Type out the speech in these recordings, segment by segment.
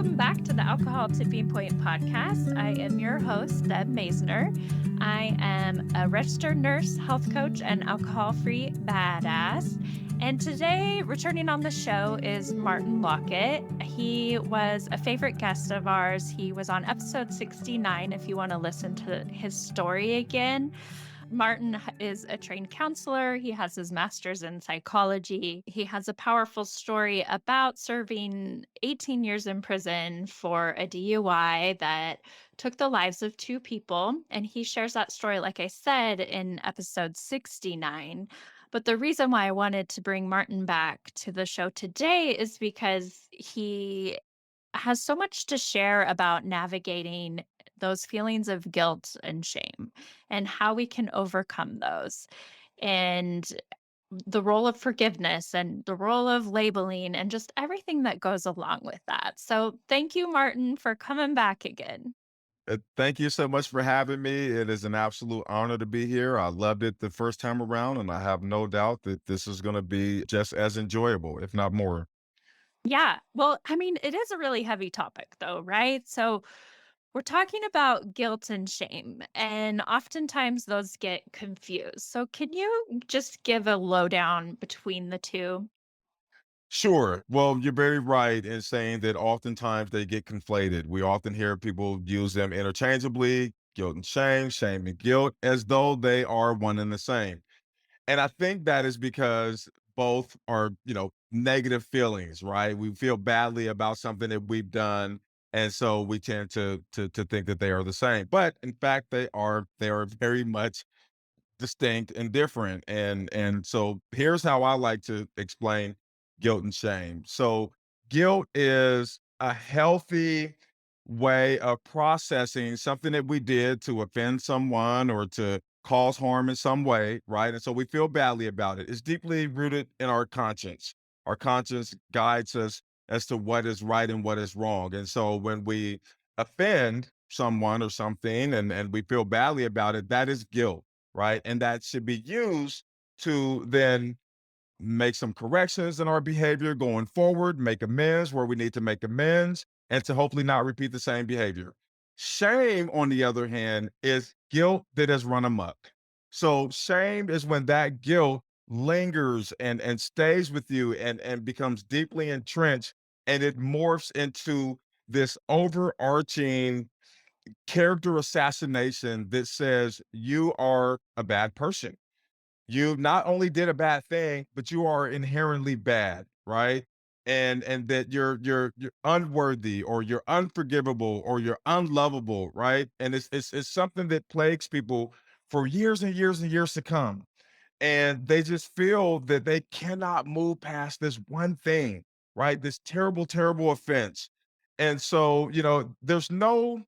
Welcome back to the Alcohol Tipping Point podcast. I am your host, Deb Masner. I am a registered nurse, health coach, and alcohol free badass. And today, returning on the show is Martin Lockett. He was a favorite guest of ours. He was on episode 69 if you want to listen to his story again. Martin is a trained counselor. He has his master's in psychology. He has a powerful story about serving 18 years in prison for a DUI that took the lives of two people. And he shares that story, like I said, in episode 69. But the reason why I wanted to bring Martin back to the show today is because he has so much to share about navigating those feelings of guilt and shame and how we can overcome those, and the role of forgiveness and the role of labeling and just everything that goes along with that. So, thank you, Martin, for coming back again. Thank you so much for having me. It is an absolute honor to be here. I loved it the first time around, and I have no doubt that this is going to be just as enjoyable, if not more. Yeah. Well, I mean, it is a really heavy topic, though, right? So, we're talking about guilt and shame, and oftentimes those get confused. So, can you just give a lowdown between the two? Sure. Well, you're very right in saying that oftentimes they get conflated. We often hear people use them interchangeably, guilt and shame and guilt, as though they are one and the same. And I think that is because both are, negative feelings, right? We feel badly about something that we've done. And so we tend to think that they are the same. But in fact, they are very much distinct and different. And so here's how I like to explain guilt and shame. So guilt is a healthy way of processing something that we did to offend someone or to cause harm in some way, right? And so we feel badly about it. It's deeply rooted in our conscience. Our conscience guides us as to what is right and what is wrong. And so when we offend someone or something and we feel badly about it, that is guilt, right? And that should be used to then make some corrections in our behavior going forward, make amends where we need to make amends, and to hopefully not repeat the same behavior. Shame, on the other hand, is guilt that has run amok. So shame is when that guilt lingers and stays with you and becomes deeply entrenched, and it morphs into this overarching character assassination that says you are a bad person. You not only did a bad thing, but you are inherently bad, right? And that you're unworthy or you're unforgivable or you're unlovable, right? And it's something that plagues people for years and years and years to come. And they just feel that they cannot move past this one thing, right? This terrible, terrible offense. And so, there's no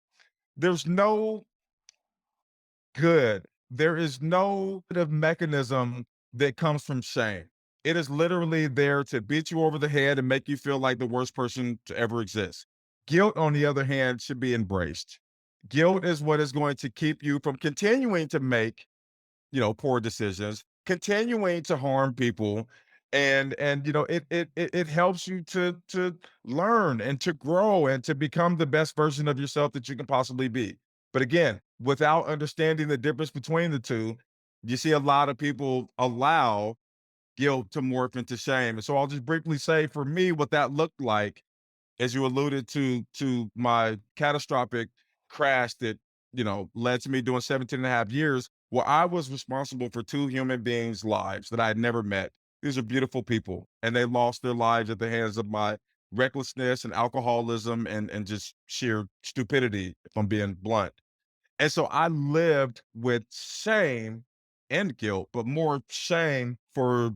good. There is no sort of mechanism that comes from shame. It is literally there to beat you over the head and make you feel like the worst person to ever exist. Guilt, on the other hand, should be embraced. Guilt is what is going to keep you from continuing to make, poor decisions, continuing to harm people. And it helps you to learn and to grow and to become the best version of yourself that you can possibly be. But again, without understanding the difference between the two, you see a lot of people allow guilt to morph into shame. And so I'll just briefly say for me what that looked like, as you alluded to my catastrophic crash that, led to me doing 17 and a half years. Well, I was responsible for two human beings' lives that I had never met. These are beautiful people, and they lost their lives at the hands of my recklessness and alcoholism and just sheer stupidity, if I'm being blunt. And so I lived with shame and guilt, but more shame for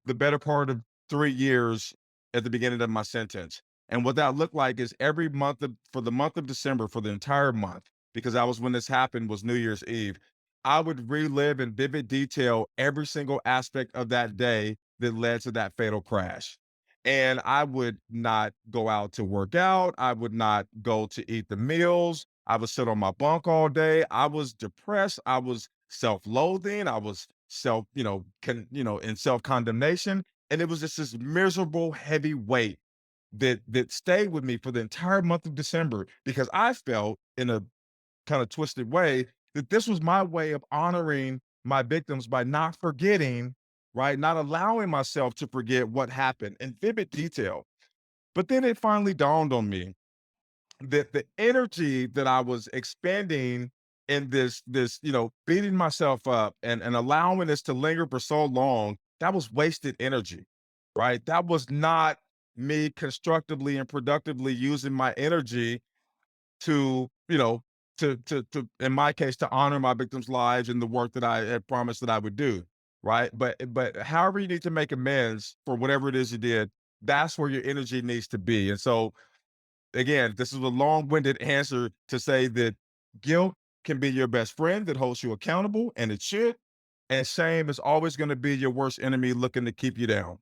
the better part of 3 years at the beginning of my sentence. And what that looked like is every month for the month of December, for the entire month, because that was when this happened, was New Year's Eve, I would relive in vivid detail every single aspect of that day that led to that fatal crash. And I would not go out to work out. I would not go to eat the meals. I would sit on my bunk all day. I was depressed. I was self-loathing. I was in self-condemnation. And it was just this miserable, heavy weight that stayed with me for the entire month of December because I felt in a kind of twisted way that this was my way of honoring my victims by not forgetting, right? Not allowing myself to forget what happened in vivid detail. But then it finally dawned on me that the energy that I was expending in this, beating myself up and allowing this to linger for so long, that was wasted energy, right? That was not me constructively and productively using my energy to, to in my case, to honor my victims' lives and the work that I had promised that I would do, right? But however you need to make amends for whatever it is you did, that's where your energy needs to be. And so again, this is a long-winded answer to say that guilt can be your best friend that holds you accountable, and it should. And shame is always going to be your worst enemy looking to keep you down.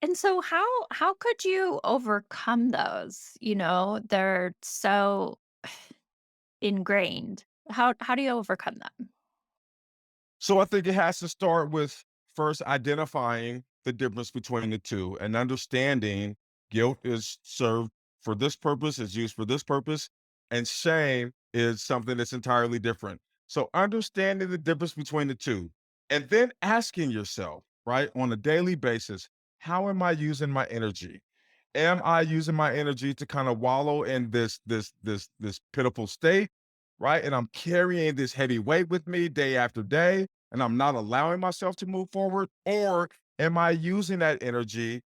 And so how could you overcome those? They're so ingrained. How do you overcome them? So I think it has to start with first identifying the difference between the two and understanding guilt is served for this purpose, is used for this purpose, and shame is something that's entirely different. So understanding the difference between the two and then asking yourself, right, on a daily basis, how am I using my energy? Am I using my energy to kind of wallow in this pitiful state, right? And I'm carrying this heavy weight with me day after day, and I'm not allowing myself to move forward? Or am I using that energy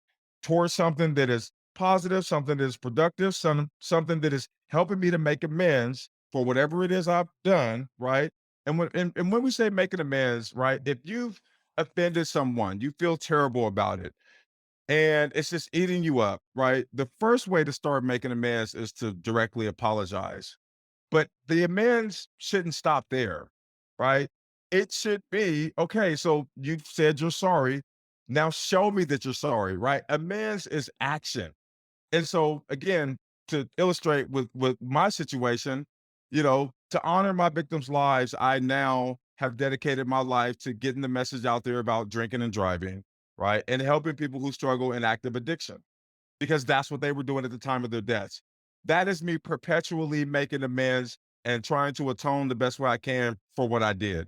towards something that is positive, something that is productive, something that is helping me to make amends for whatever it is I've done, right? And when we say making amends, right? If you've offended someone, you feel terrible about it and it's just eating you up, right? The first way to start making amends is to directly apologize. But the amends shouldn't stop there, right? It should be, okay, so you said you're sorry. Now show me that you're sorry, right? Amends is action. And so again, to illustrate with my situation, to honor my victims' lives, I now have dedicated my life to getting the message out there about drinking and driving, right? And helping people who struggle in active addiction because that's what they were doing at the time of their deaths. That is me perpetually making amends and trying to atone the best way I can for what I did.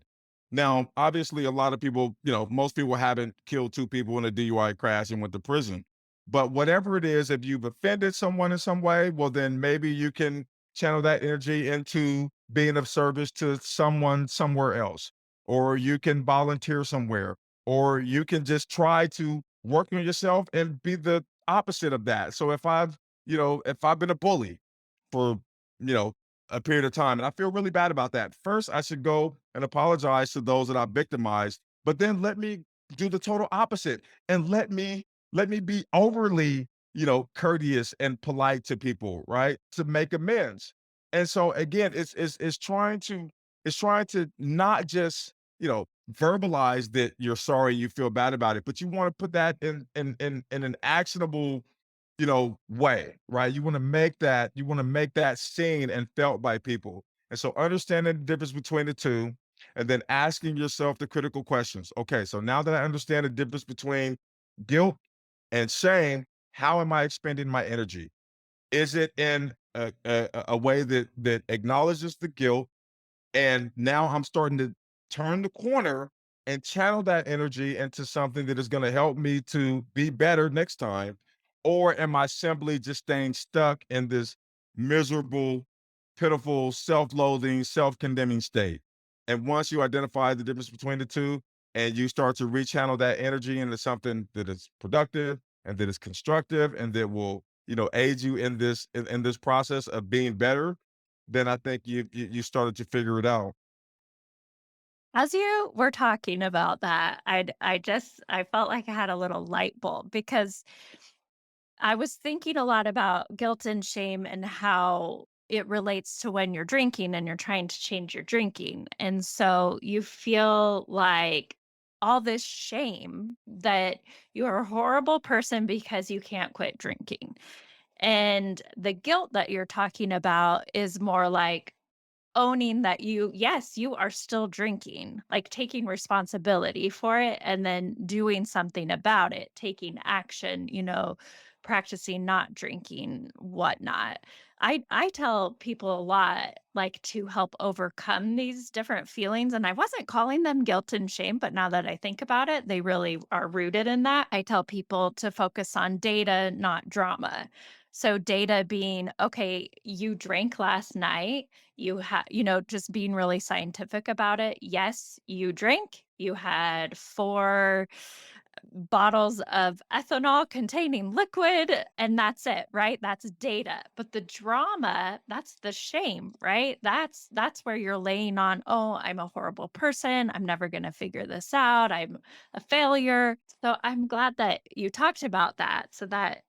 Now, obviously, a lot of people, most people haven't killed two people in a DUI crash and went to prison. But whatever it is, if you've offended someone in some way, well, then maybe you can channel that energy into being of service to someone somewhere else, or you can volunteer somewhere, or you can just try to work on yourself and be the opposite of that. So if I've been a bully for, you know, a period of time and I feel really bad about that, first I should go and apologize to those that I victimized, but then let me do the total opposite and let me be overly, courteous and polite to people, right? To make amends. And so again, it's trying to not just, verbalize that you're sorry, you feel bad about it, but you want to put that in an actionable, way, right? You want to make that seen and felt by people. And so understanding the difference between the two and then asking yourself the critical questions. Okay, so now that I understand the difference between guilt and shame, how am I expending my energy? Is it in a way that acknowledges the guilt and now I'm starting to turn the corner and channel that energy into something that is going to help me to be better next time? Or am I simply just staying stuck in this miserable, pitiful, self loathing, self condemning state? And once you identify the difference between the two and you start to rechannel that energy into something that is productive and that is constructive and that will, aid you in this process of being better, then I think you started to figure it out. As you were talking about that, I felt like I had a little light bulb because I was thinking a lot about guilt and shame and how it relates to when you're drinking and you're trying to change your drinking. And so you feel like all this shame that you're a horrible person because you can't quit drinking. And the guilt that you're talking about is more like owning that yes, you are still drinking, like taking responsibility for it and then doing something about it, taking action, practicing not drinking, whatnot. I tell people a lot, like, to help overcome these different feelings. And I wasn't calling them guilt and shame, but now that I think about it, they really are rooted in that. I tell people to focus on data, not drama. So data being, okay, you drank last night, just being really scientific about it. Yes, you drank. You had 4 bottles of ethanol containing liquid, and that's it, right? That's data. But the drama, that's the shame, right? That's where you're laying on, "Oh, I'm a horrible person. I'm never going to figure this out. I'm a failure." So I'm glad that you talked about that. So that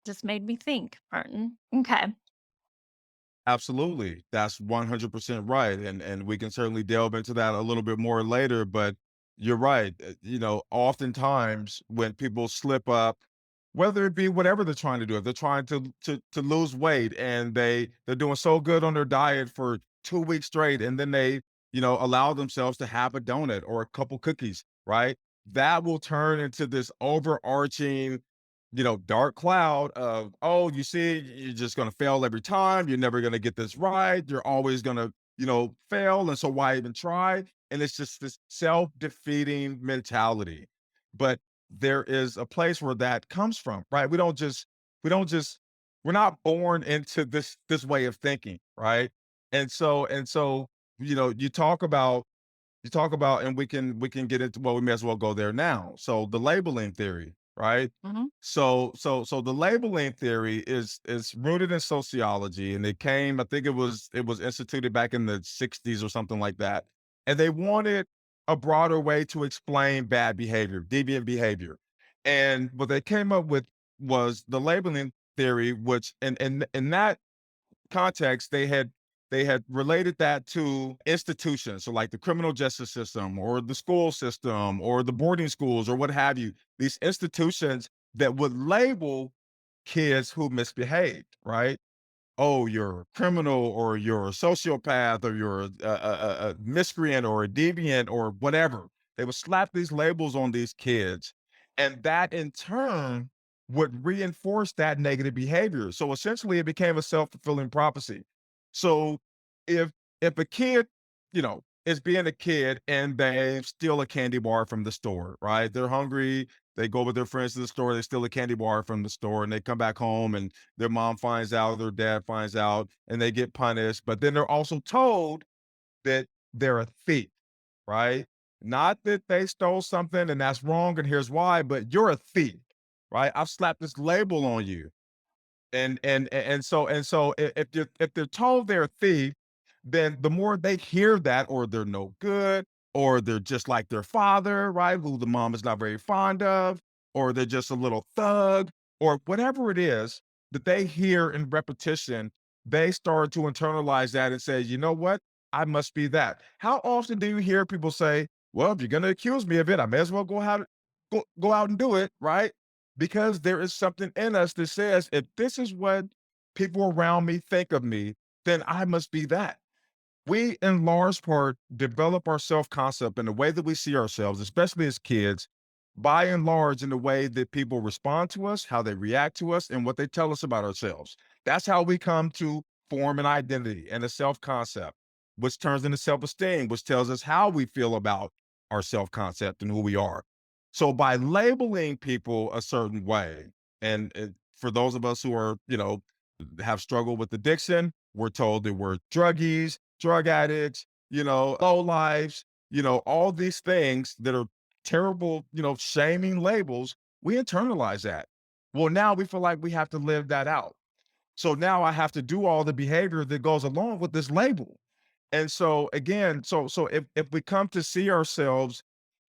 just made me think, Martin. Okay. Absolutely. That's 100% right. And we can certainly delve into that a little bit more later, but you're right. Oftentimes when people slip up, whether it be whatever they're trying to do, if they're trying to lose weight and they're doing so good on their diet for 2 weeks straight, and then they, allow themselves to have a donut or a couple cookies, right? That will turn into this overarching dark cloud of, oh, you see, you're just going to fail every time. You're never going to get this right. You're always going to, fail. And so why even try? And it's just this self defeating mentality. But there is a place where that comes from, right? We don't just, we're not born into this way of thinking, right? And so, you talk about, and we can get into, well, we may as well go there now. So the labeling theory, right? Mhm. So the labeling theory is rooted in sociology, and it came, I think it was instituted back in the 60s or something like that. And they wanted a broader way to explain bad behavior, deviant behavior. And what they came up with was the labeling theory, which in that context, they had related that to institutions, so like the criminal justice system or the school system or the boarding schools or what have you. These institutions that would label kids who misbehaved, right? Oh, you're a criminal or you're a sociopath or you're a miscreant or a deviant or whatever. They would slap these labels on these kids. And that in turn would reinforce that negative behavior. So essentially it became a self-fulfilling prophecy. So if if a kid, is being a kid and they steal a candy bar from the store, right? They're hungry, they go with their friends to the store, they steal a candy bar from the store, and they come back home and their mom finds out, their dad finds out, and they get punished. But then they're also told that they're a thief, right? Not that they stole something and that's wrong and here's why, but you're a thief, right? I've slapped this label on you. And so if they're told they're a thief, then the more they hear that, or they're no good, or they're just like their father, right, who the mom is not very fond of, or they're just a little thug, or whatever it is that they hear in repetition, they start to internalize that and say, you know what, I must be that. How often do you hear people say, well, if you're going to accuse me of it, I may as well go out and do it, right? Because there is something in us that says, if this is what people around me think of me, then I must be that. We, in large part, develop our self concept in the way that we see ourselves, especially as kids, by and large, in the way that people respond to us, how they react to us, and what they tell us about ourselves. That's how we come to form an identity and a self concept, which turns into self esteem, which tells us how we feel about our self concept and who we are. So, by labeling people a certain way, and for those of us who are, have struggled with addiction, we're told that we're druggies, drug addicts, low lives, all these things that are terrible, shaming labels. We internalize that. Well, now we feel like we have to live that out. So now I have to do all the behavior that goes along with this label. And so again, so if we come to see ourselves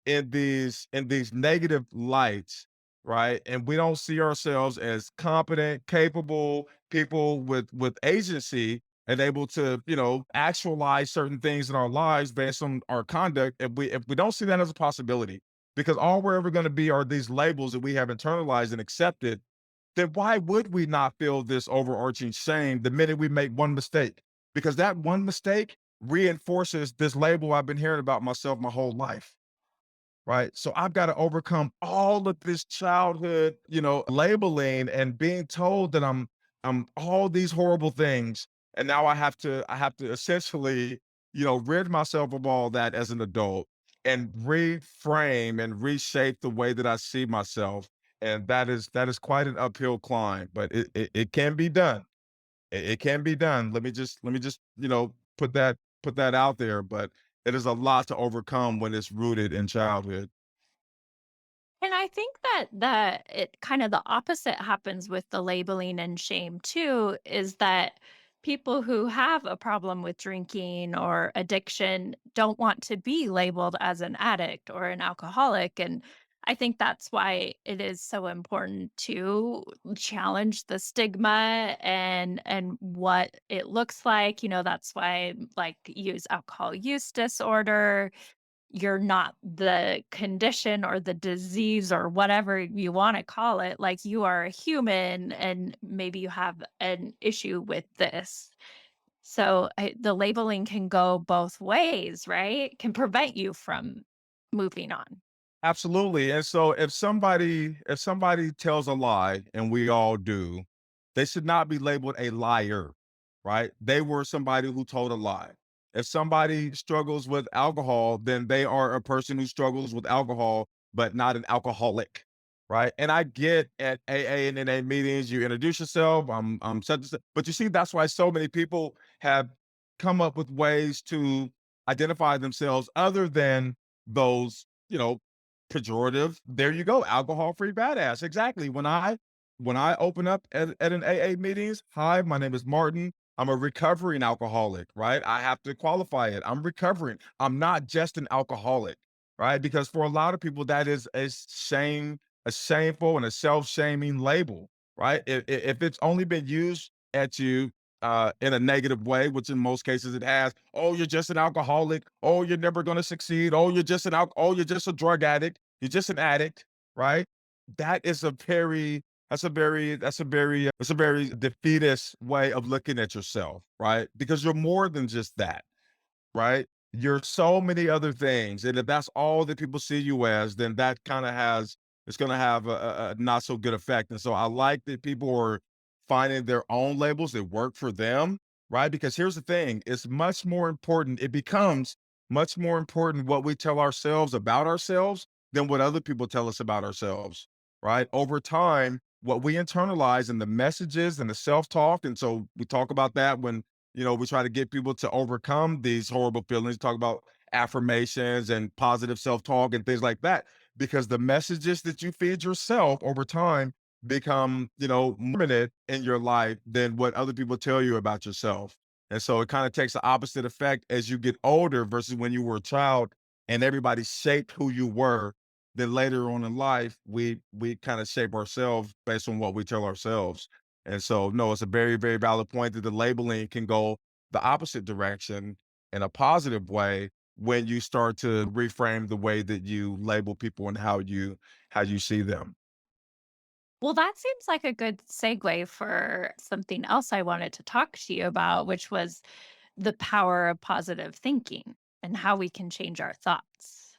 in these negative lights, right? And we don't see ourselves as competent, capable people with agency and able to, actualize certain things in our lives based on our conduct. If we don't see that as a possibility, because all we're ever going to be are these labels that we have internalized and accepted, then why would we not feel this overarching shame the minute we make one mistake? Because that one mistake reinforces this label I've been hearing about myself my whole life. Right. So I've got to overcome all of this childhood, labeling and being told that I'm all these horrible things. And now I have to essentially, rid myself of all that as an adult and reframe and reshape the way that I see myself. And that is quite an uphill climb, but it can be done. It can be done. Let me just, put that out there. But it is a lot to overcome when it's rooted in childhood. And I think that it kind of the opposite happens with the labeling and shame too, is that people who have a problem with drinking or addiction don't want to be labeled as an addict or an alcoholic. And I think that's why it is so important to challenge the stigma and what it looks like. That's why like use alcohol use disorder, you're not the condition or the disease or whatever you wanna call it, like, you are a human and maybe you have an issue with this. So, the labeling can go both ways, right? Can prevent you from moving on. Absolutely. And so if somebody tells a lie, and we all do, they should not be labeled a liar, right? They were somebody who told a lie. If somebody struggles with alcohol, then they are a person who struggles with alcohol, but not an alcoholic, right? And I get at AA and NA meetings, you introduce yourself, I'm such and such, but you see, that's why so many people have come up with ways to identify themselves other than those, pejorative. There you go, alcohol-free badass. Exactly. When I open up at an AA meetings, "Hi, my name is Martin. I'm a recovering alcoholic," right? I have to qualify it. I'm recovering. I'm not just an alcoholic, right? Because for a lot of people, that is a shameful and a self-shaming label, right? If it's only been used at you in a negative way, which in most cases it has. Oh, you're just an alcoholic. Oh, you're never going to succeed. Oh, you're just a drug addict. You're just an addict, right? That is that's a very defeatist way of looking at yourself, right? Because you're more than just that, right? You're so many other things, and if that's all that people see you as, then that kinda has it's gonna have a not so good effect, and so I like that people are finding their own labels that work for them, right? Because here's the thing, it becomes much more important what we tell ourselves about ourselves than what other people tell us about ourselves, right? Over time, what we internalize and the messages and the self-talk, and so we talk about that when we try to get people to overcome these horrible feelings, talk about affirmations and positive self-talk and things like that, because the messages that you feed yourself over time become, more permanent in your life than what other people tell you about yourself. And so it kind of takes the opposite effect as you get older versus when you were a child and everybody shaped who you were. Then later on in life, we kind of shape ourselves based on what we tell ourselves. And so, no, it's a very, very valid point that the labeling can go the opposite direction in a positive way when you start to reframe the way that you label people and how you see them. Well, that seems like a good segue for something else I wanted to talk to you about, which was the power of positive thinking and how we can change our thoughts.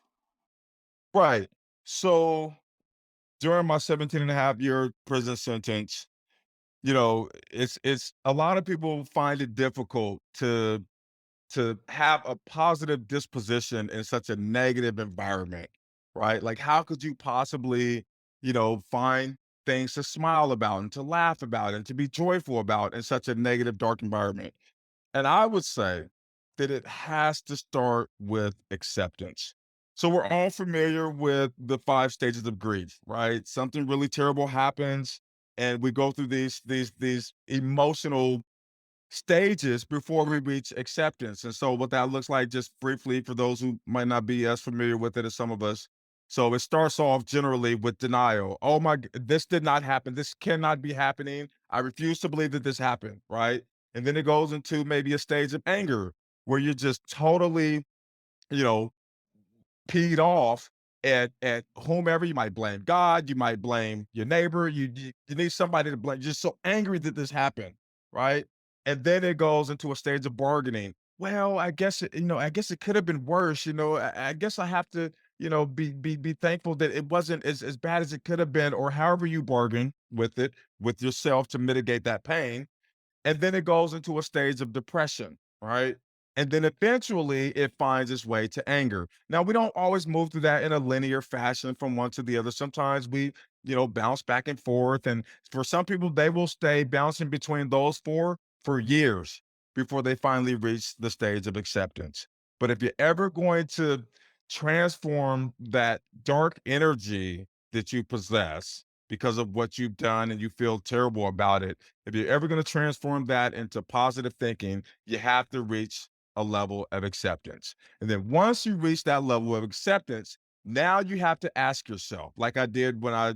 Right. So during my 17 and a half year prison sentence, it's a lot of people find it difficult to have a positive disposition in such a negative environment, right? Like, how could you possibly, find things to smile about and to laugh about and to be joyful about in such a negative, dark environment? And I would say that it has to start with acceptance. So we're all familiar with the 5 stages of grief, right? Something really terrible happens, and we go through these emotional stages before we reach acceptance. And so what that looks like, just briefly for those who might not be as familiar with it as some of us. So it starts off generally with denial. Oh this did not happen. This cannot be happening. I refuse to believe that this happened, right? And then it goes into maybe a stage of anger where you're just totally, you know, peed off at whomever. You might blame God, you might blame your neighbor, you need somebody to blame. You're just so angry that this happened, right? And then it goes into a stage of bargaining. Well, I guess it could have been worse. I guess I have to, be thankful that it wasn't as bad as it could have been, or however you bargain with it, with yourself to mitigate that pain. And then it goes into a stage of depression, right? And then eventually it finds its way to anger. Now, we don't always move through that in a linear fashion from one to the other. Sometimes we, bounce back and forth. And for some people, they will stay bouncing between those four for years before they finally reach the stage of acceptance. But if you're ever going to transform that dark energy that you possess because of what you've done and you feel terrible about it, if you're ever going to transform that into positive thinking, you have to reach a level of acceptance. And then once you reach that level of acceptance, now you have to ask yourself, like I did when I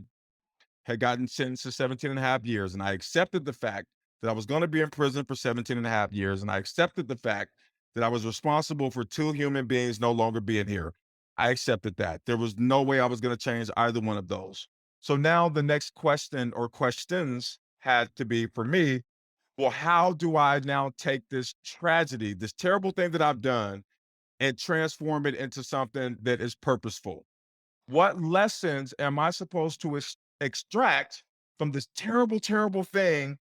had gotten sentenced to 17 and a half years, and I accepted the fact that I was going to be in prison for 17 and a half years, and I accepted the fact that I was responsible for two human beings no longer being here. I accepted that. There was no way I was going to change either one of those. So now the next question or questions had to be for me, well, how do I now take this tragedy, this terrible thing that I've done, and transform it into something that is purposeful? What lessons am I supposed to extract from this terrible, terrible thing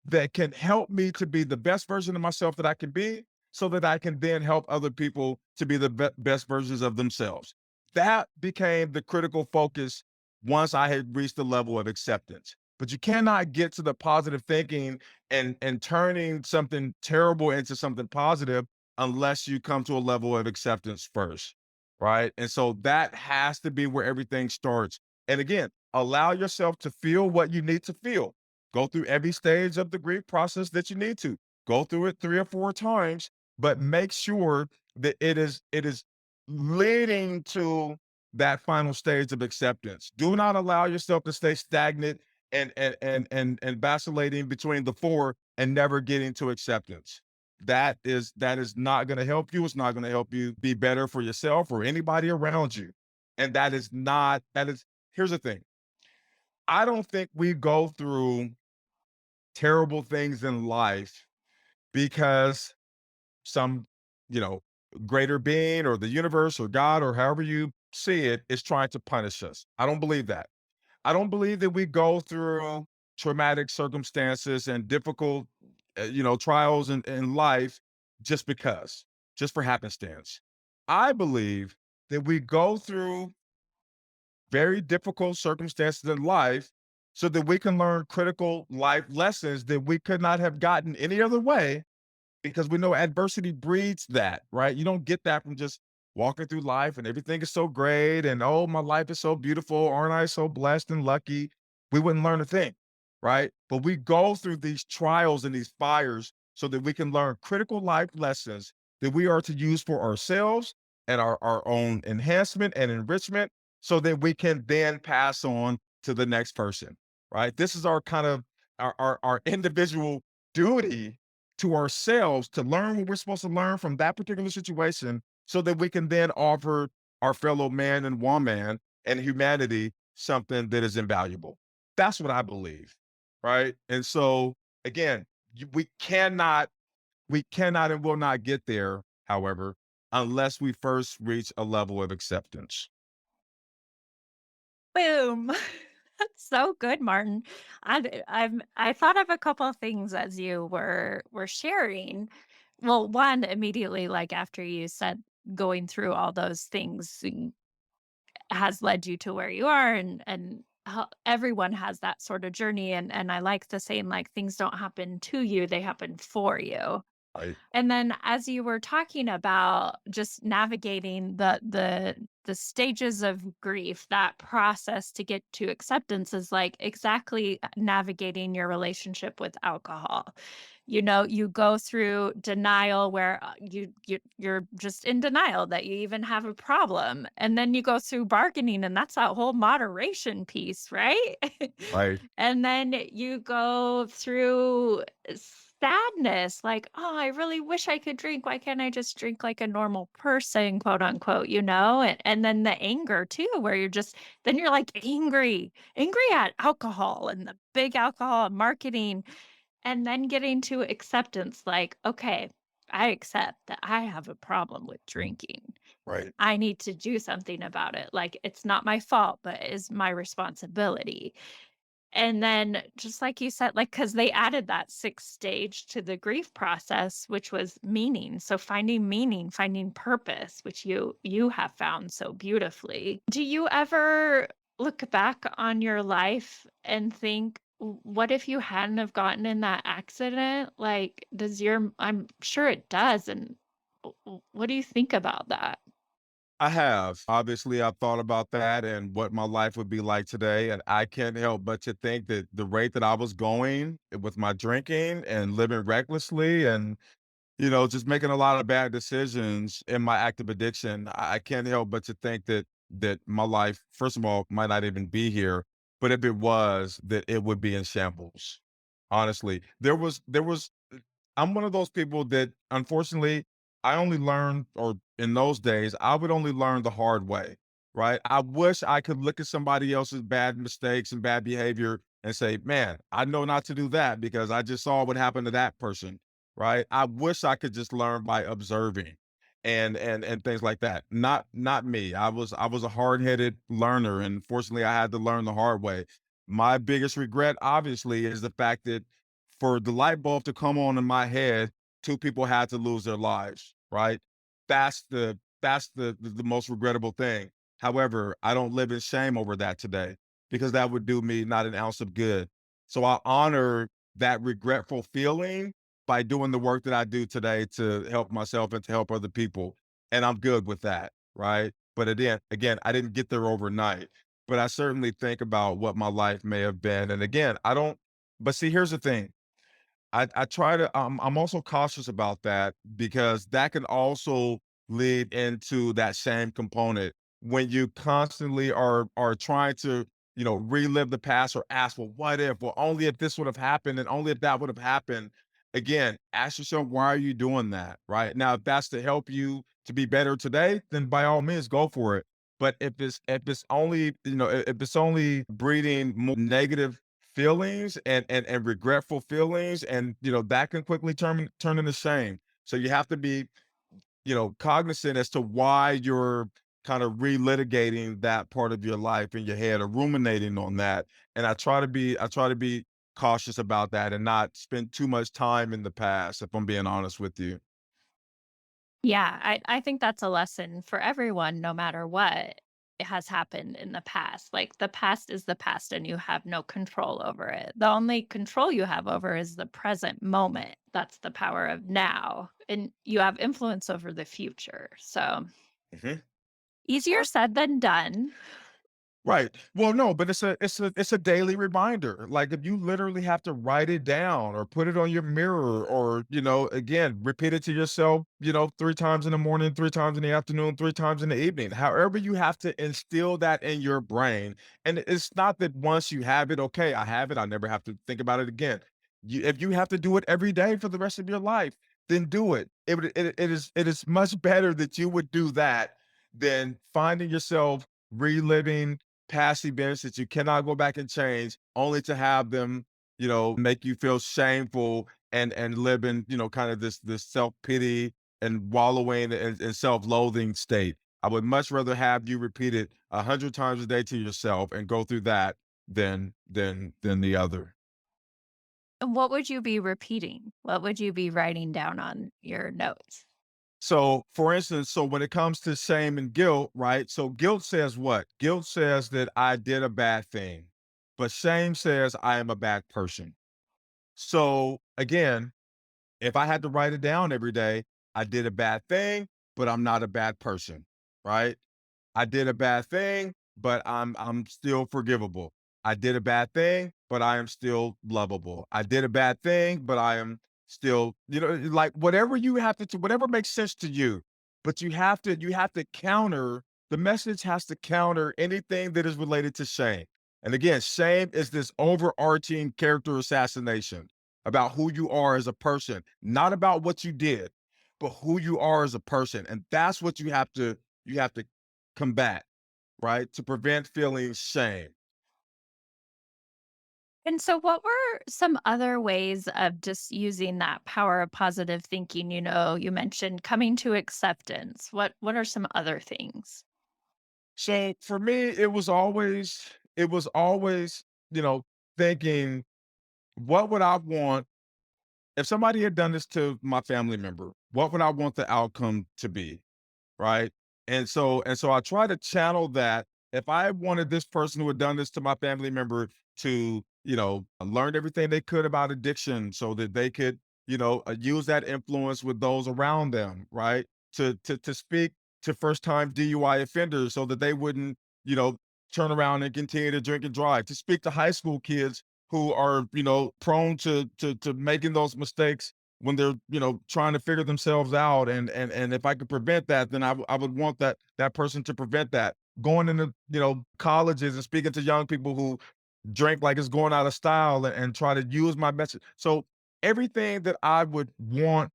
that can help me to be the best version of myself that I can be so that I can then help other people to be the best versions of themselves? That became the critical focus once I had reached the level of acceptance. But you cannot get to the positive thinking and turning something terrible into something positive unless you come to a level of acceptance first. Right. And so that has to be where everything starts. And again, allow yourself to feel what you need to feel. Go through every stage of the grief process that you need to. Go through it 3 or 4 times, but make sure that it is leading to that final stage of acceptance. Do not allow yourself to stay stagnant and vacillating between the four and never getting to acceptance. That is not going to help you. It's not going to help you be better for yourself or anybody around you. And that is not that is here's the thing. I don't think we go through terrible things in life because some, you know, greater being or the universe or God or however you see it is trying to punish us. I don't believe that. I don't believe that we go through traumatic circumstances and difficult, trials in life just because, just for happenstance. I believe that we go through very difficult circumstances in life so that we can learn critical life lessons that we could not have gotten any other way because we know adversity breeds that, right? You don't get that from just walking through life and everything is so great and oh, my life is so beautiful. Aren't I so blessed and lucky? We wouldn't learn a thing, right? But we go through these trials and these fires so that we can learn critical life lessons that we are to use for ourselves and our own enhancement and enrichment so that we can then pass on to the next person, right? This is our kind of our individual duty to ourselves to learn what we're supposed to learn from that particular situation so that we can then offer our fellow man and woman and humanity something that is invaluable. That's what I believe. Right. And so again, we cannot and will not get there, however, unless we first reach a level of acceptance. Boom. That's so good, Martin. I thought of a couple of things as you were sharing. Well, one immediately, like after you said going through all those things has led you to where you are, and how everyone has that sort of journey, and I like the saying, like, things don't happen to you, they happen for you. Right. And then as you were talking about just navigating the stages of grief, that process to get to acceptance is like exactly navigating your relationship with alcohol. You know, you go through denial where you're just in denial that you even have a problem. And then you go through bargaining, and that's that whole moderation piece, right? Right. And then you go through sadness, like, "Oh, I really wish I could drink. Why can't I just drink like a normal person?" quote unquote, you know? And then the anger too, where you're just then you're like angry at alcohol and the big alcohol marketing, and then getting to acceptance, like, okay. I accept that I have a problem with drinking. Right. I need to do something about it. Like, it's not my fault, but it is my responsibility. And then just like you said, like, because they added that 6th stage to the grief process, which was meaning. So finding meaning, finding purpose, which you have found so beautifully. Do you ever look back on your life and think, What if you hadn't have gotten in that accident?" Like, does your I'm sure it does, and what do you think about that? I have. Obviously, I've thought about that and what my life would be like today. And I can't help but to think that the rate that I was going with my drinking and living recklessly and, just making a lot of bad decisions in my active addiction, I can't help but to think that my life, first of all, might not even be here. But if it was, that it would be in shambles. Honestly. I'm one of those people that unfortunately I only learned, or in those days, I would only learn the hard way, right? I wish I could look at somebody else's bad mistakes and bad behavior and say, man, I know not to do that because I just saw what happened to that person, right? I wish I could just learn by observing and things like that. Not me. I was a hard-headed learner, and fortunately I had to learn the hard way. My biggest regret, obviously, is the fact that for the light bulb to come on in my head, two people had to lose their lives, right? That's the most regrettable thing. However, I don't live in shame over that today because that would do me not an ounce of good. So I honor that regretful feeling by doing the work that I do today to help myself and to help other people. And I'm good with that, right? But again, I didn't get there overnight, but I certainly think about what my life may have been. And again, I don't, but see, here's the thing. I try to I'm also cautious about that because that can also lead into that shame component when you constantly are trying to, relive the past or ask, well, what if? Well, only if this would have happened and only if that would have happened. Again, ask yourself, why are you doing that? Right. Now, if that's to help you to be better today, then by all means go for it. But if it's only, if it's only breeding more negative feelings and regretful feelings, and that can quickly turn into shame. So you have to be, cognizant as to why you're kind of relitigating that part of your life in your head or ruminating on that. And I try to be cautious about that and not spend too much time in the past, if I'm being honest with you. Yeah, I think that's a lesson for everyone no matter what has happened in the past. Like, the past is the past and you have no control over it. The only control you have over is the present moment. That's the power of now, and you have influence over the future. So, Mhm. easier said than done. Right. Well, no, but it's a daily reminder. Like if you literally have to write it down or put it on your mirror or, again, repeat it to yourself, three times in the morning, three times in the afternoon, three times in the evening. However, you have to instill that in your brain. And it's not that once you have it, okay, I have it, I never have to think about it again. If you have to do it every day for the rest of your life, then do it. It is much better that you would do that than finding yourself reliving past events that you cannot go back and change, only to have them, make you feel shameful and live in, kind of this self-pity and wallowing in self-loathing state. I would much rather have you repeat it 100 times a day to yourself and go through that than the other. And what would you be repeating? What would you be writing down on your notes? So, for instance, so when it comes to shame and guilt, right? So guilt says what? Guilt says that I did a bad thing, but shame says I am a bad person. So again, if I had to write it down every day, I did a bad thing, but I'm not a bad person, right? I did a bad thing, but I'm still forgivable. I did a bad thing, but I am still lovable. I did a bad thing, but I am still, like whatever you have to, whatever makes sense to you. But you have to counter, the message has to counter anything that is related to shame. And again, shame is this overarching character assassination about who you are as a person, not about what you did, but who you are as a person. And that's what you have to combat, right? To prevent feeling shame. And so what were some other ways of just using that power of positive thinking? You mentioned coming to acceptance. What are some other things? So for me, it was always, you know, thinking, what would I want if somebody had done this to my family member? What would I want the outcome to be? Right? And so I try to channel that. If I wanted this person who had done this to my family member to, learn everything they could about addiction so that they could, use that influence with those around them, right? To speak to first time DUI offenders so that they wouldn't, you know, turn around and continue to drink and drive, to speak to high school kids who are, prone to making those mistakes when they're, trying to figure themselves out. And if I could prevent that, then I would want that person to prevent that. Going into, colleges and speaking to young people who drink like it's going out of style, and try to use my message. So everything that I would want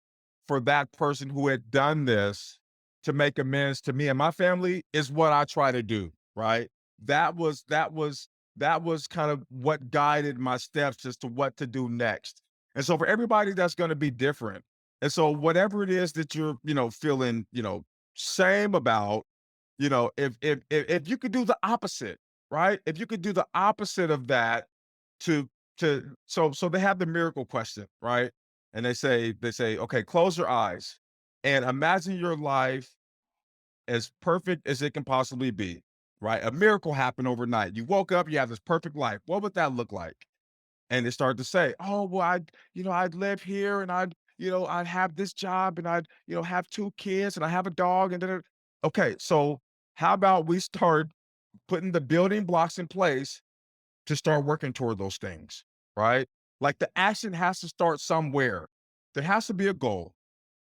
for that person who had done this to make amends to me and my family is what I try to do, right? That was kind of what guided my steps as to what to do next. And so for everybody, that's going to be different. And so whatever it is that you're, feeling, shame about, if you could do the opposite, right? If you could do the opposite of that to so they have the miracle question, right? And they say, okay, close your eyes and imagine your life as perfect as it can possibly be, right? A miracle happened overnight. You woke up, you have this perfect life. What would that look like? And they start to say, "Oh, well, I'd live here and I'd have this job and I'd, have 2 kids and I have a dog and da." Okay, so how about we start putting the building blocks in place to start working toward those things, right? Like the action has to start somewhere. There has to be a goal,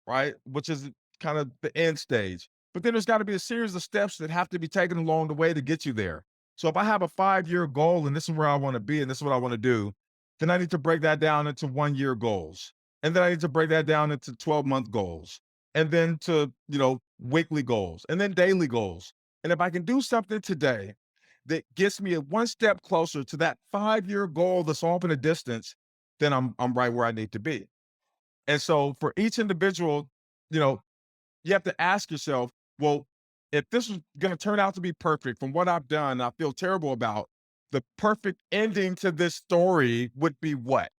right? Which is kind of the end stage. But then there's got to be a series of steps that have to be taken along the way to get you there. So if I have a 5-year goal and this is where I want to be and this is what I want to do, then I need to break that down into 1-year goals. And then I need to break that down into 12-month goals. And then to, weekly goals and then daily goals. And if I can do something today that gets me one step closer to that 5-year goal that's off in the distance, then I'm right where I need to be. And so for each individual, you know, you have to ask yourself, well, if this is going to turn out to be perfect from what I've done, I feel terrible about, the perfect ending to this story would be what?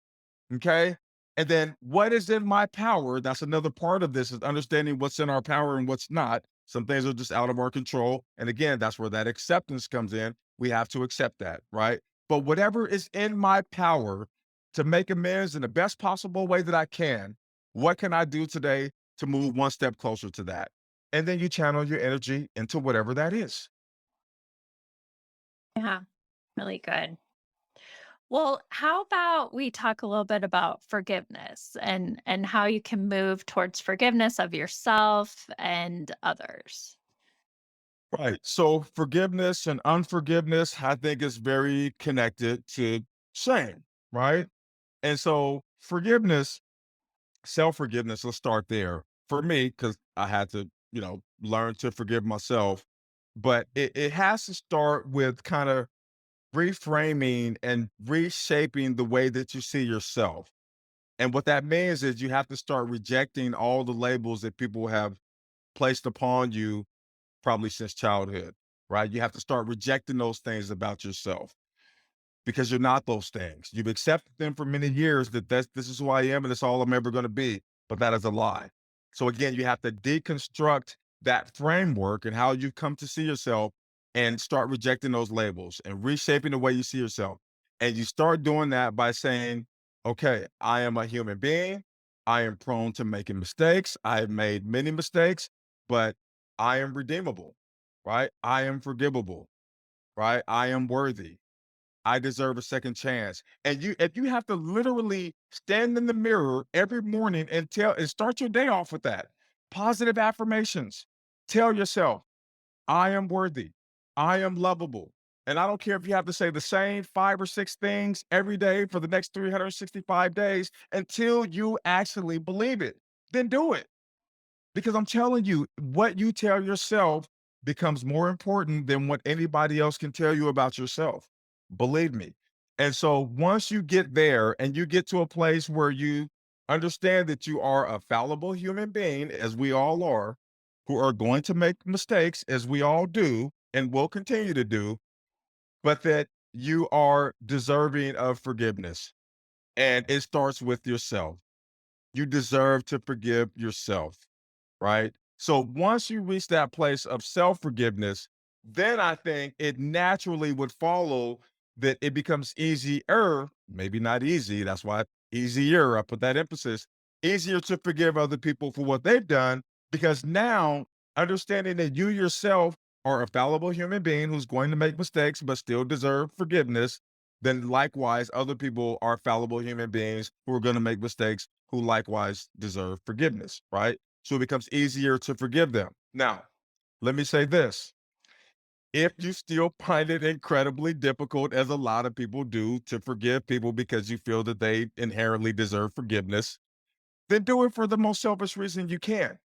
Okay. And then what is in my power? That's another part of this, is understanding what's in our power and what's not. Some things are just out of our control. And again, that's where that acceptance comes in. We have to accept that, right? But whatever is in my power to make amends in the best possible way that I can, what can I do today to move one step closer to that? And then you channel your energy into whatever that is. Yeah, really good. Well, how about we talk a little bit about forgiveness and how you can move towards forgiveness of yourself and others? Right. So forgiveness and unforgiveness, I think, is very connected to shame, right? And so forgiveness, self-forgiveness, let's start there. For me, because I had to, learn to forgive myself. But it has to start with kind of reframing and reshaping the way that you see yourself. And what that means is you have to start rejecting all the labels that people have placed upon you probably since childhood, right? You have to start rejecting those things about yourself because you're not those things. You've accepted them for many years that this is who I am and it's all I'm ever going to be, but that is a lie. So again, you have to deconstruct that framework and how you come to see yourself and start rejecting those labels and reshaping the way you see yourself. And you start doing that by saying, okay, I am a human being. I am prone to making mistakes. I have made many mistakes, but I am redeemable, right? I am forgivable, right? I am worthy. I deserve a second chance. And if you have to literally stand in the mirror every morning and start your day off with that. Positive affirmations. Tell yourself, I am worthy. I am lovable. And I don't care if you have to say the same 5 or 6 things every day for the next 365 days until you actually believe it. Then do it. Because I'm telling you, what you tell yourself becomes more important than what anybody else can tell you about yourself. Believe me. And so once you get there and you get to a place where you understand that you are a fallible human being, as we all are, who are going to make mistakes, as we all do and will continue to do, but that you are deserving of forgiveness. And it starts with yourself. You deserve to forgive yourself, right? So once you reach that place of self forgiveness, then I think it naturally would follow that it becomes easier, maybe not easy. That's why easier, I put that emphasis, easier to forgive other people for what they've done, because now understanding that you yourself are a fallible human being who's going to make mistakes but still deserve forgiveness, then likewise other people are fallible human beings who are going to make mistakes who likewise deserve forgiveness, right? So it becomes easier to forgive them. Now, let me say this. If you still find it incredibly difficult, as a lot of people do, to forgive people because you feel that they inherently deserve forgiveness, then do it for the most selfish reason you can,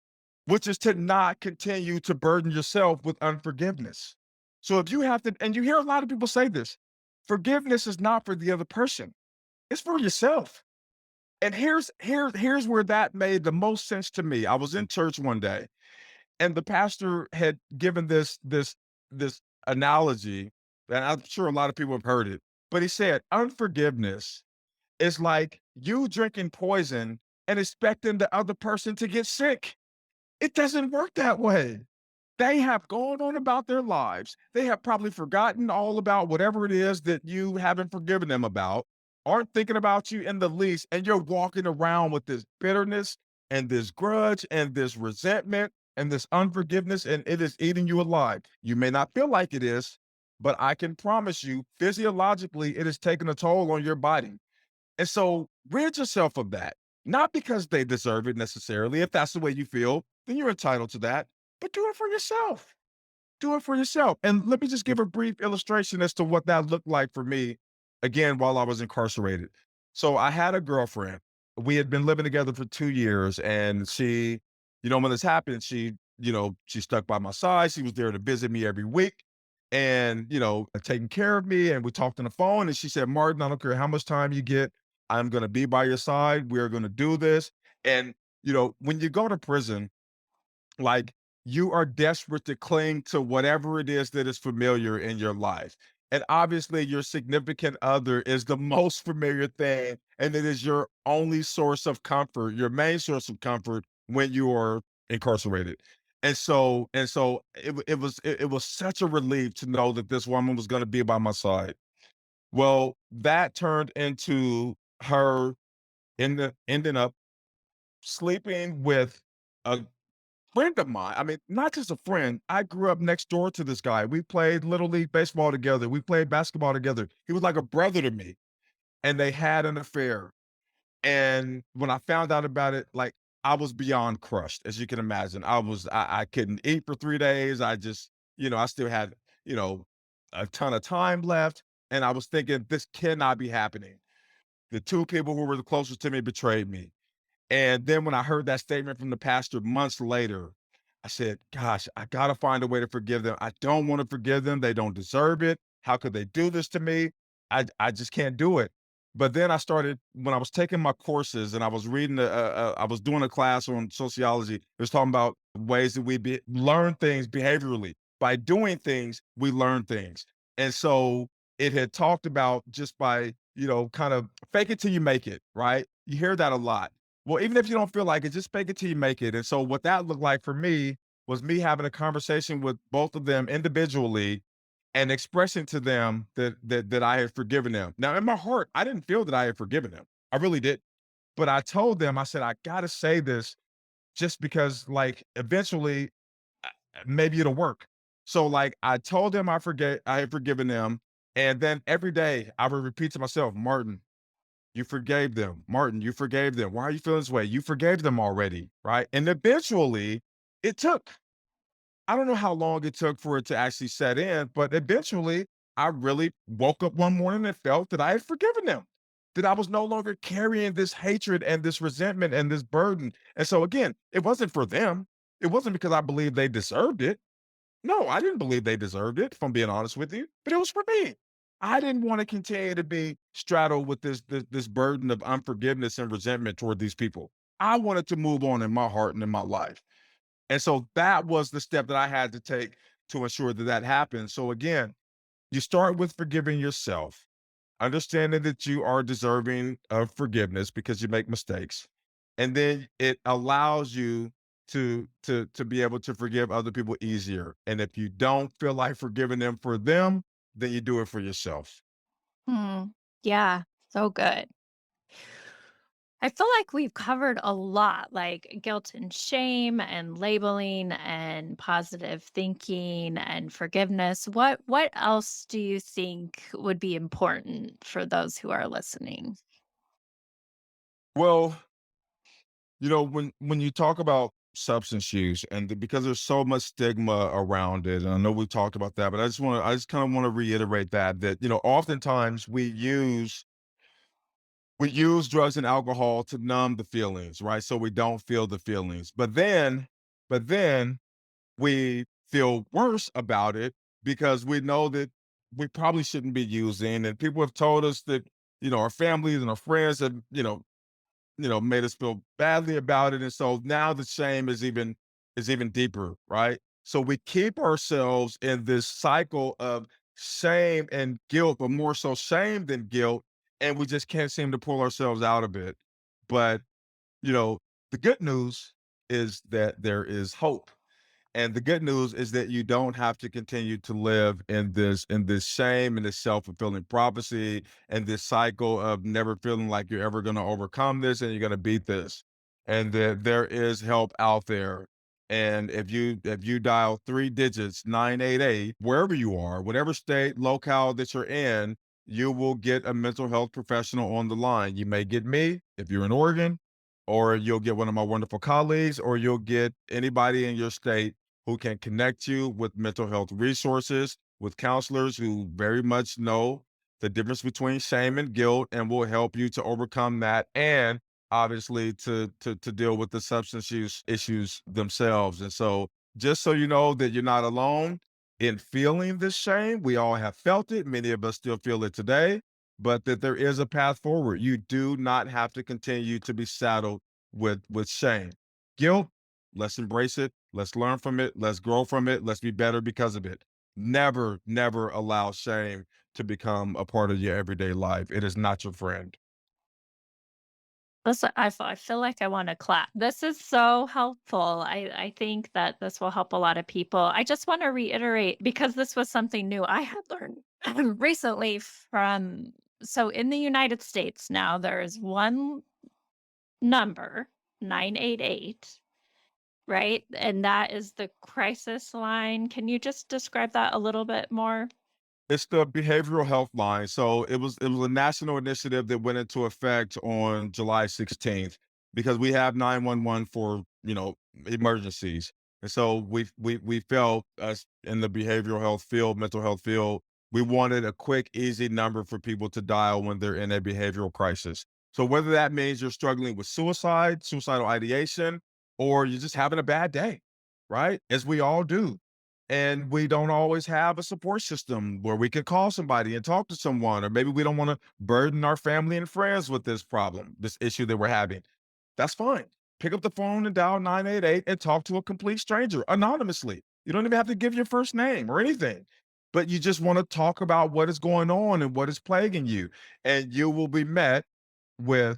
which is to not continue to burden yourself with unforgiveness. So if you have to, and you hear a lot of people say this, forgiveness is not for the other person, it's for yourself. And here's where that made the most sense to me. I was in church one day, and the pastor had given this analogy, and I'm sure a lot of people have heard it, but he said, unforgiveness is like you drinking poison and expecting the other person to get sick. It doesn't work that way. They have gone on about their lives. They have probably forgotten all about whatever it is that you haven't forgiven them about, aren't thinking about you in the least, and you're walking around with this bitterness and this grudge and this resentment and this unforgiveness, and it is eating you alive. You may not feel like it is, but I can promise you, physiologically, it is taking a toll on your body. And so rid yourself of that, not because they deserve it necessarily. If that's the way you feel, then you're entitled to that, but do it for yourself. Do it for yourself. And let me just give a brief illustration as to what that looked like for me, again, while I was incarcerated. So I had a girlfriend. We had been living together for 2 years, and she, when this happened, she stuck by my side. She was there to visit me every week and, taking care of me. And we talked on the phone, and she said, Martin, I don't care how much time you get, I'm going to be by your side. We're going to do this. And, when you go to prison, like, you are desperate to cling to whatever it is that is familiar in your life. And obviously, your significant other is the most familiar thing, and it is your only source of comfort, your main source of comfort when you are incarcerated. And so it was such a relief to know that this woman was going to be by my side. Well, that turned into her ending up sleeping with a friend of mine. I mean, not just a friend. I grew up next door to this guy. We played little league baseball together. We played basketball together. He was like a brother to me, and they had an affair. And when I found out about it, like, I was beyond crushed, as you can imagine. I couldn't eat for 3 days. I just, I still had, you know, a ton of time left. And I was thinking, this cannot be happening. The two people who were the closest to me betrayed me. And then when I heard that statement from the pastor months later, I said, gosh, I got to find a way to forgive them. I don't want to forgive them. They don't deserve it. How could they do this to me? I just can't do it. But then I started, when I was taking my courses and I was reading, I was doing a class on sociology. It was talking about ways that learn things behaviorally. By doing things, we learn things. And so it had talked about just by, kind of fake it till you make it, right? You hear that a lot. Well, even if you don't feel like it, just fake it till you make it. And so what that looked like for me was me having a conversation with both of them individually and expressing to them that I had forgiven them. Now, in my heart, I didn't feel that I had forgiven them. I really did. But I told them, I said, I gotta say this just because, like, eventually maybe it'll work. So, like, I told them I had forgiven them. And then every day I would repeat to myself, Martin, you forgave them. Martin, you forgave them. Why are you feeling this way? You forgave them already, right? And eventually, it took. I don't know how long it took for it to actually set in, but eventually, I really woke up one morning and felt that I had forgiven them, that I was no longer carrying this hatred and this resentment and this burden. And so, again, it wasn't for them. It wasn't because I believed they deserved it. No, I didn't believe they deserved it, if I'm being honest with you, but it was for me. I didn't want to continue to be straddled with this burden of unforgiveness and resentment toward these people. I wanted to move on in my heart and in my life. And so that was the step that I had to take to ensure that that happened. So again, you start with forgiving yourself, understanding that you are deserving of forgiveness because you make mistakes. And then it allows you to be able to forgive other people easier. And if you don't feel like forgiving them for them, then you do it for yourself. Hmm. Yeah, so good. I feel like we've covered a lot, like guilt and shame and labeling and positive thinking and forgiveness. What else do you think would be important for those who are listening? Well, when you talk about substance use because there's so much stigma around it, and I know we talked about that, but I just kind of want to reiterate that oftentimes we use drugs and alcohol to numb the feelings, right? So we don't feel the feelings. But then we feel worse about it because we know that we probably shouldn't be using. And people have told us that, our families and our friends have, made us feel badly about it. And so now the shame is even deeper, right? So we keep ourselves in this cycle of shame and guilt, but more so shame than guilt, and we just can't seem to pull ourselves out of it. But you know, the good news is that there is hope. And the good news is that you don't have to continue to live in this shame and this self-fulfilling prophecy and this cycle of never feeling like you're ever going to overcome this and you're going to beat this. And that there is help out there. And if you dial 3 digits 988 wherever you are, whatever state locale that you're in, you will get a mental health professional on the line. You may get me if you're in Oregon, or you'll get one of my wonderful colleagues, or you'll get anybody in your state who can connect you with mental health resources, with counselors who very much know the difference between shame and guilt and will help you to overcome that and obviously to deal with the substance use issues themselves. And so just so you know that you're not alone in feeling this shame, we all have felt it. Many of us still feel it today, but that there is a path forward. You do not have to continue to be saddled with shame. Guilt, let's embrace it. Let's learn from it. Let's grow from it. Let's be better because of it. Never, never allow shame to become a part of your everyday life. It is not your friend. I feel like I want to clap. This is so helpful. I think that this will help a lot of people. I just want to reiterate because this was something new I had learned recently from so in the United States now there is one number 988, right? And that is the crisis line. Can you just describe that a little bit more? It's the behavioral health line. So it was a national initiative that went into effect on July 16th because we have 911 for, emergencies. And so we felt us in the behavioral health field, mental health field, we wanted a quick, easy number for people to dial when they're in a behavioral crisis. So whether that means you're struggling with suicide, suicidal ideation, or you're just having a bad day, right? As we all do, and we don't always have a support system where we could call somebody and talk to someone, or maybe we don't want to burden our family and friends with this problem, this issue that we're having. That's fine. Pick up the phone and dial 988 and talk to a complete stranger anonymously. You don't even have to give your first name or anything, but you just want to talk about what is going on and what is plaguing you. And you will be met with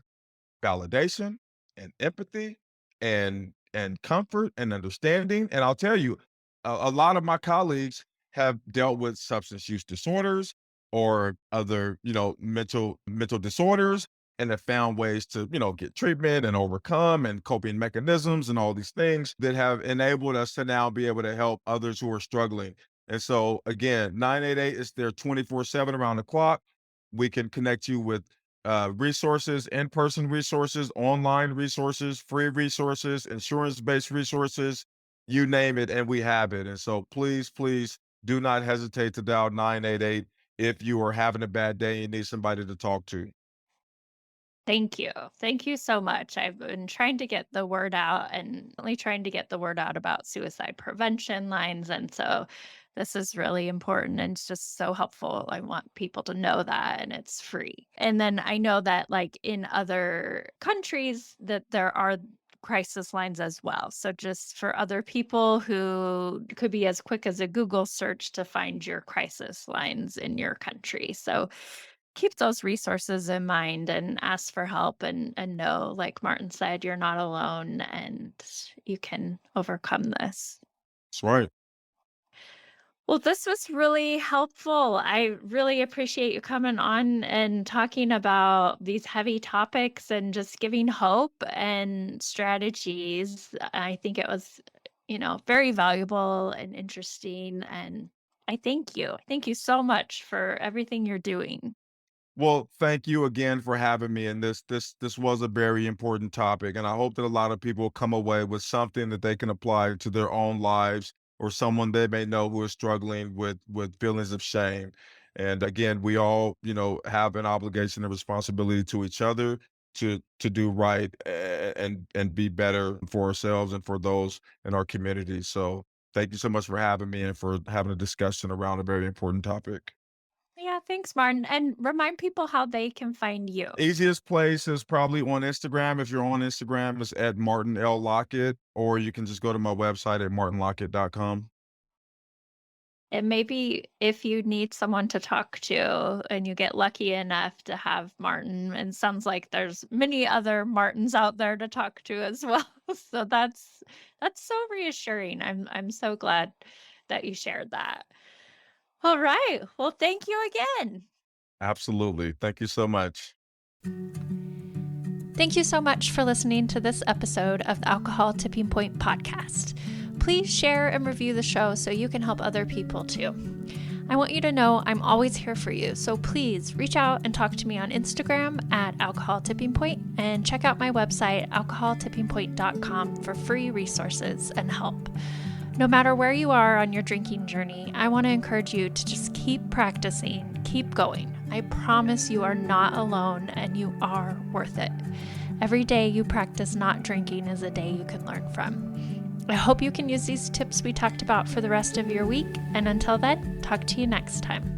validation and empathy and comfort and understanding. And I'll tell you, a lot of my colleagues have dealt with substance use disorders or other, mental disorders and have found ways to, get treatment and overcome and coping mechanisms and all these things that have enabled us to now be able to help others who are struggling. And so again, 988 is there 24/7 around the clock. We can connect you with resources, in-person resources, online resources, free resources, insurance-based resources, you name it, and we have it. And so please, please do not hesitate to dial 988 if you are having a bad day and need somebody to talk to. Thank you. Thank you so much. I've been trying to get the word out and really trying to get the word out about suicide prevention lines. And so This is really important and it's just so helpful. I want people to know that and it's free. And then I know that like in other countries that there are crisis lines as well. So just for other people who could be as quick as a Google search to find your crisis lines in your country. So keep those resources in mind and ask for help and know, like Martin said, you're not alone and you can overcome this. That's right. Well, this was really helpful. I really appreciate you coming on and talking about these heavy topics and just giving hope and strategies. I think it was, very valuable and interesting. And I thank you. Thank you so much for everything you're doing. Well, thank you again for having me. And this was a very important topic, and I hope that a lot of people come away with something that they can apply to their own lives or someone they may know who is struggling with feelings of shame. And again, we all, have an obligation and responsibility to each other to do right and be better for ourselves and for those in our community. So, thank you so much for having me and for having a discussion around a very important topic. Yeah, thanks, Martin. And remind people how they can find you. Easiest place is probably on Instagram. If you're on Instagram, it's at Martin L. Lockett, or you can just go to my website at martinlockett.com. And maybe if you need someone to talk to and you get lucky enough to have Martin, and sounds like there's many other Martins out there to talk to as well. So that's so reassuring. I'm so glad that you shared that. All right. Well, thank you again. Absolutely. Thank you so much. Thank you so much for listening to this episode of the Alcohol Tipping Point podcast. Please share and review the show so you can help other people too. I want you to know I'm always here for you, so please reach out and talk to me on Instagram at Alcohol Tipping Point and check out my website, alcoholtippingpoint.com, for free resources and help. No matter where you are on your drinking journey, I want to encourage you to just keep practicing, keep going. I promise you are not alone and you are worth it. Every day you practice not drinking is a day you can learn from. I hope you can use these tips we talked about for the rest of your week, and until then, talk to you next time.